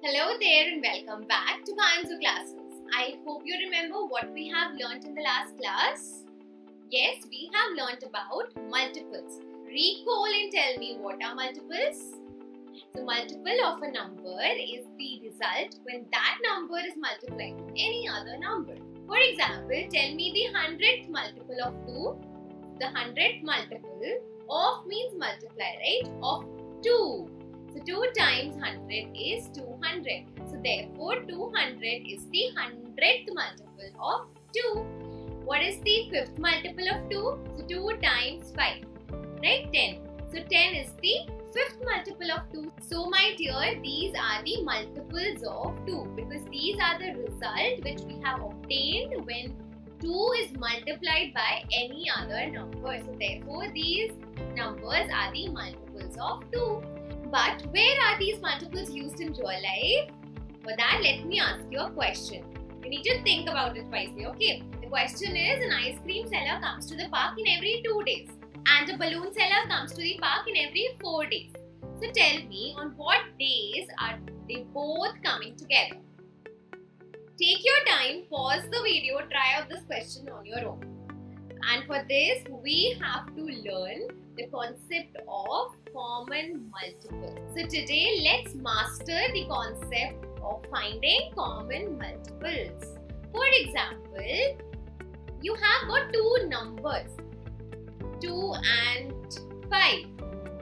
Hello there and welcome back to Bhanzu classes. I hope you remember what we have learnt in the last class. Yes, we have learnt about multiples. Recall and tell me what are multiples. The multiple of a number is the result when that number is multiplied with any other number. For example, tell me the 100th multiple of 2. The 100th multiple of means multiply, right? Of 2. So 2 times 100 is 200. So therefore 200 is the 100th multiple of 2. What is the 5th multiple of 2? So 2 times 5, right? 10. So 10 is the 5th multiple of 2. So my dear, these are the multiples of 2 because these are the result which we have obtained when 2 is multiplied by any other number. So therefore these numbers are the multiples of 2. But where are these multiples used in real life? For that, let me ask you a question. You need to think about it wisely, okay? The question is, an ice cream seller comes to the park in every 2 days and a balloon seller comes to the park in every 4 days. So tell me, on what days are they both coming together? Take your time, pause the video, try out this question on your own. And for this, we have to learn the concept of common multiples. So today, let's master the concept of finding common multiples. For example, you have got two numbers, 2 and 5.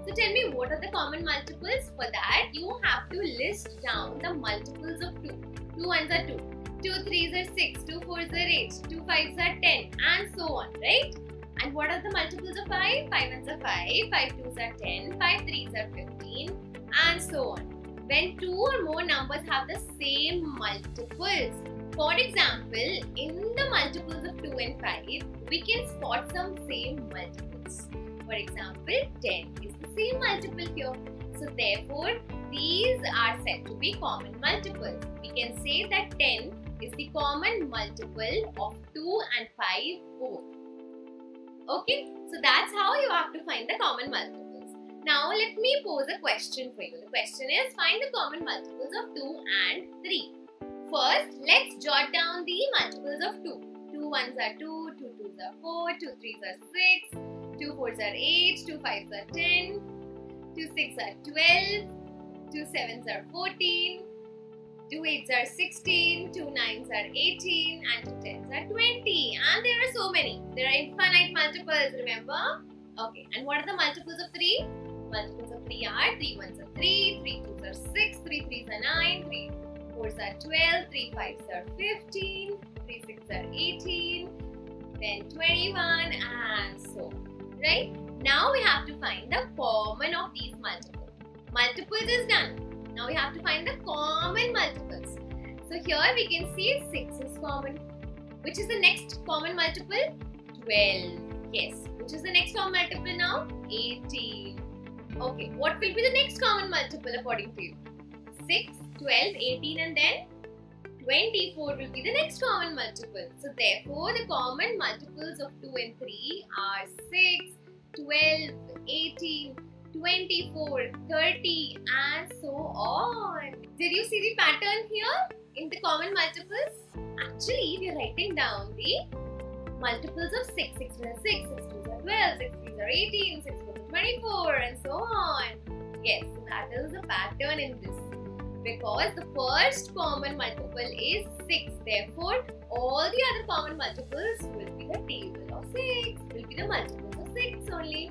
So tell me, what are the common multiples? For that, you have to list down the multiples of 2. 2 ones are 2. 2 3s are 6, 2 4s are 8, 2 5s are 10 and so on, right? And what are the multiples of 5? 5 ones are 5, 5 2s are 10, 5 3s are 15 and so on. When two or more numbers have the same multiples, for example, in the multiples of 2 and 5, we can spot some same multiples. For example, 10 is the same multiple here. So therefore, these are said to be common multiples. We can say that 10 is the common multiple of 2 and 5 both. Okay, so that's how you have to find the common multiples. Now let me pose a question for you. The question is, find the common multiples of 2 and 3. First, let's jot down the multiples of 2. 2 1s are 2, 2 2s are 4, 2 3s are 6, 2 4s are 8, 2 5s are 10, 2 6s are 12, 2 7s are 14, 2 8s are 16, 2 9s are 18 and 2 10s are 20. And there are so many. There are infinite multiples, remember? Okay, and what are the multiples of 3? Multiples of 3 are 3 1s are 3, 3 2s are 6, 3 3s are 9, 3 4s are 12, 3 5s are 15, 3 6s are 18, then 21 and so on, right? Now we have to find the common of these multiples. Multiples is done. Now we have to find the common multiples. So here we can see 6 is common. Which is the next common multiple? 12. Yes. Which is the next common multiple now? 18. Okay. What will be the next common multiple according to you? 6, 12, 18 and then 24 will be the next common multiple. So therefore the common multiples of 2 and 3 are 6, 12, 18, 24, 30 and so on. Did you see the pattern here in the common multiples? Actually, we are writing down the multiples of 6. 6 1 are 6, 6 2s are 12, 6 3s are 18, 6 4s are 24 and so on. Yes, so that is the pattern in this. Because the first common multiple is 6. Therefore, all the other common multiples will be the table of 6. Will be the multiples of 6 only.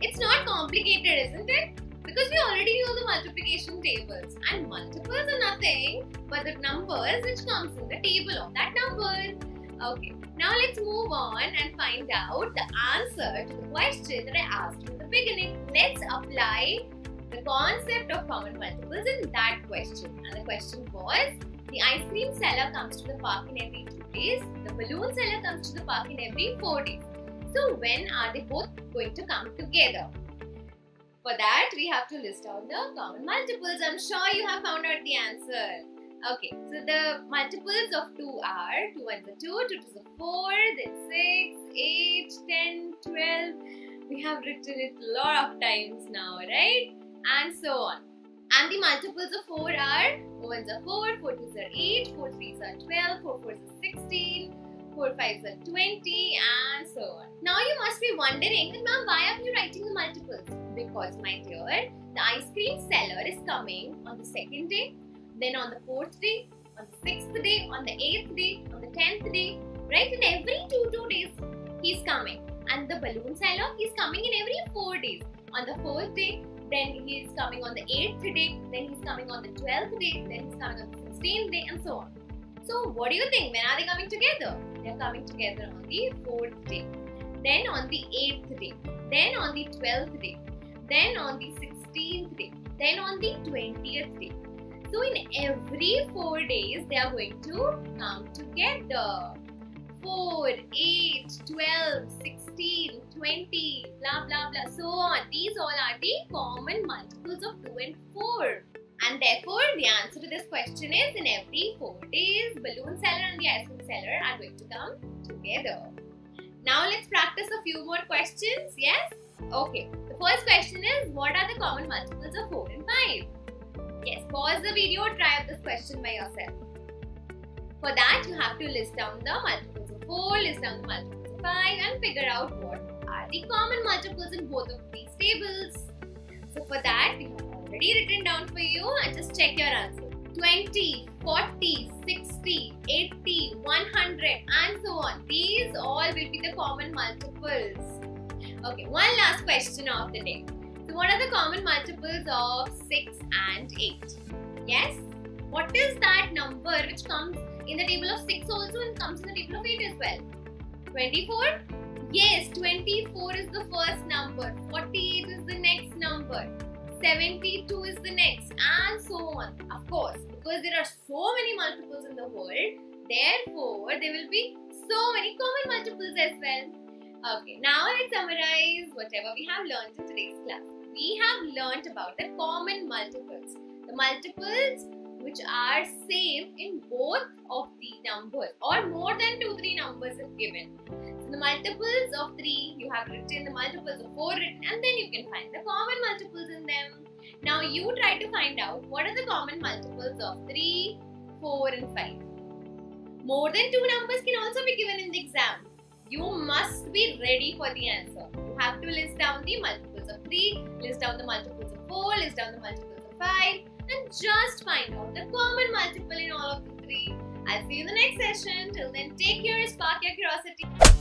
It's not complicated, isn't it? Because we already know the multiplication tables. And multiples are nothing but the numbers which comes in the table of that number. Okay, now let's move on and find out the answer to the question that I asked in the beginning. Let's apply the concept of common multiples in that question. And the question was, the ice cream seller comes to the park in every 2 days. The balloon seller comes to the park in every 4 days. So when are they both going to come together? For that, we have to list out the common multiples. I'm sure you have found out the answer. Okay, so the multiples of 2 are 2 1s are 2, 2 2s are 4, then 6, 8, 10, 12. We have written it a lot of times now, right? And so on. And the multiples of 4 are 4 1s are 4, 4 2s are 8, 4 3s are 12, 4 4s are 16, 4 5s are 20, and so on. Now you must be wondering, ma'am, why are you writing the multiples? Because, my dear, the ice cream seller is coming on the 2nd day, then on the 4th day, on the 6th day, on the 8th day, on the 10th day, right? In every 2 days, he's coming. And the balloon seller, he's coming in every 4 days. On the 4th day, then he's coming on the 8th day, then he's coming on the 12th day, then he's coming on the 16th day, and so on. So, what do you think? When are they coming together? They're coming together on the 4th day, then on the 8th day, then on the 12th day, then on the 16th day, then on the 20th day. So, in every 4 days, they are going to come together. 4, 8, 12, 16, 20, blah blah blah, so on. These all are the common multiples of 2 and 4. And therefore, the answer to this question is, in every 4 days, balloon seller and the ice cream seller are going to come together. Now, let's practice a few more questions, yes? Okay, the first question is, what are the common multiples of 4 and 5? Yes, pause the video, try out this question by yourself. For that, you have to list down the multiples of 4, list down the multiples of 5, and figure out what are the common multiples in both of these tables. So for that, we have already written down for you, and just check your answer. 20, 40, 60, 80, 100, and so on. These all will be the common multiples. Okay, one last question of the day. So what are the common multiples of 6 and 8? Yes? What is that number which comes in the table of 6 also and comes in the table of 8 as well? 24? Yes, 24 is the first number, 48 is the next number, 72 is the next, and so on. Of course, because there are so many multiples in the world, therefore there will be so many common multiples as well. Okay, now let's summarize whatever we have learned in today's class. We have learnt about the common multiples. The multiples which are same in both of the numbers, or more than 2-3 numbers if given. So the multiples of 3 you have written, the multiples of 4 written, and then you can find the common multiples in them. Now you try to find out what are the common multiples of 3, 4 and 5. More than 2 numbers can also be given in the exam. You must be ready for the answer. You have to list down the multiples of 3, list down the multiples of 4, list down the multiples of 5, and just find out the common multiple in all of the 3. I'll see you in the next session. Till then, take care, spark your curiosity.